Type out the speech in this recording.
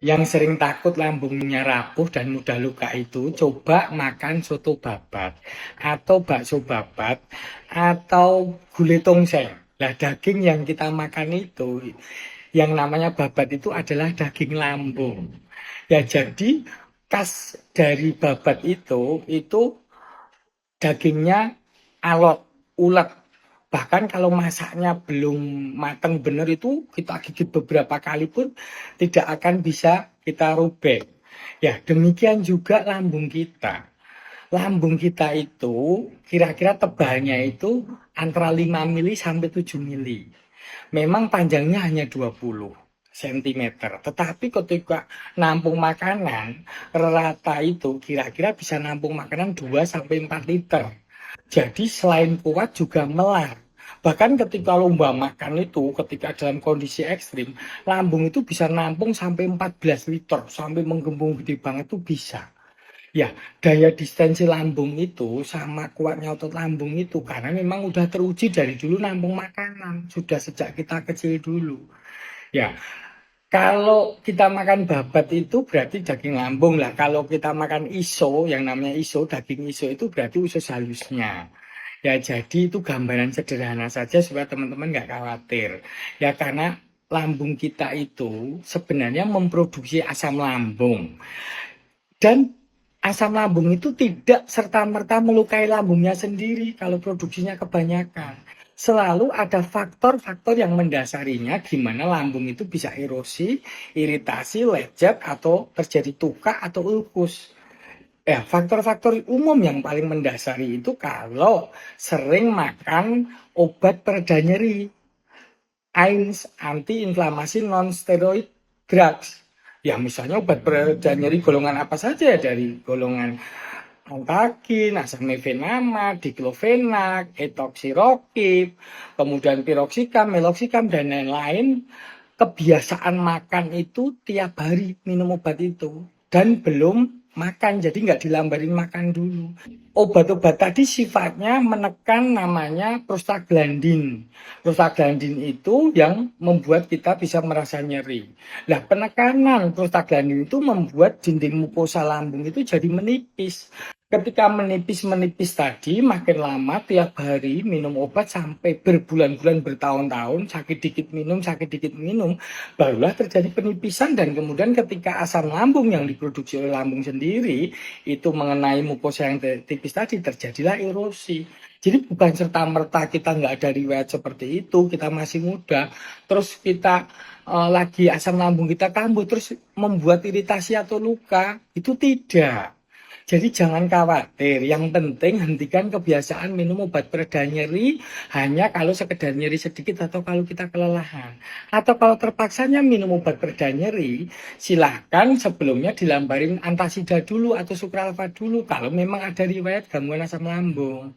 Yang sering takut lambungnya rapuh dan mudah luka itu coba makan soto babat atau bakso babat atau gulai tongseng. Nah, daging yang kita makan itu yang namanya babat itu adalah daging lambung. Ya, jadi khas dari babat itu dagingnya alot, ulet. Bahkan kalau masaknya belum matang benar itu kita gigit beberapa kali pun tidak akan bisa kita robek. Ya, demikian juga lambung kita. Lambung kita itu kira-kira tebalnya itu antara 5 mili sampai 7 mili. Memang panjangnya hanya 20 cm. Tetapi ketika nampung makanan, rata itu kira-kira bisa nampung makanan 2 sampai 4 liter. Jadi selain kuat juga melar. Bahkan ketika lomba makan itu, ketika dalam kondisi ekstrim, lambung itu bisa nampung sampai 14 liter, sampai menggembung gede banget tuh bisa. Ya, daya distensi lambung itu sama kuatnya otot lambung itu karena memang udah teruji dari dulu nampung makanan, sudah sejak kita kecil dulu. Ya, kalau kita makan babat itu berarti daging lambung lah. Kalau kita makan iso, yang namanya iso, daging iso itu berarti usus halusnya. Ya, jadi itu gambaran sederhana saja supaya teman-teman nggak khawatir. Ya, karena lambung kita itu sebenarnya memproduksi asam lambung. Dan asam lambung itu tidak serta-merta melukai lambungnya sendiri kalau produksinya kebanyakan. Selalu ada faktor-faktor yang mendasarinya gimana lambung itu bisa erosi, iritasi, lecet, atau terjadi tuka atau ulkus. Ya, faktor-faktor umum yang paling mendasari itu kalau sering makan obat pereda nyeri, AINS, anti-inflamasi non-steroid drugs. Ya, misalnya obat pereda nyeri golongan apa saja, dari golongan Antakin, asamefenamat, diklofenak, etoksirokip, kemudian piroxicam, meloxicam, dan lain-lain. Kebiasaan makan itu tiap hari minum obat itu. Dan belum makan, jadi nggak dilambarin makan dulu. Obat-obat tadi sifatnya menekan namanya prostaglandin. Prostaglandin itu yang membuat kita bisa merasa nyeri. Nah, penekanan prostaglandin itu membuat dinding mukosa lambung itu jadi menipis. Ketika menipis tadi, makin lama tiap hari minum obat sampai berbulan-bulan, bertahun-tahun, sakit dikit minum, barulah terjadi penipisan dan kemudian ketika asam lambung yang diproduksi oleh lambung sendiri itu mengenai mukosa yang tipis tadi, terjadilah erosi. Jadi bukan serta-merta kita nggak ada riwayat seperti itu, kita masih muda, terus kita lagi asam lambung kita kambuh, terus membuat iritasi atau luka, itu tidak. Jadi jangan khawatir, yang penting hentikan kebiasaan minum obat pereda nyeri hanya kalau sekedar nyeri sedikit atau kalau kita kelelahan. Atau kalau terpaksanya minum obat pereda nyeri, silahkan sebelumnya dilambarin antasida dulu atau sukralfat dulu kalau memang ada riwayat gangguan asam lambung.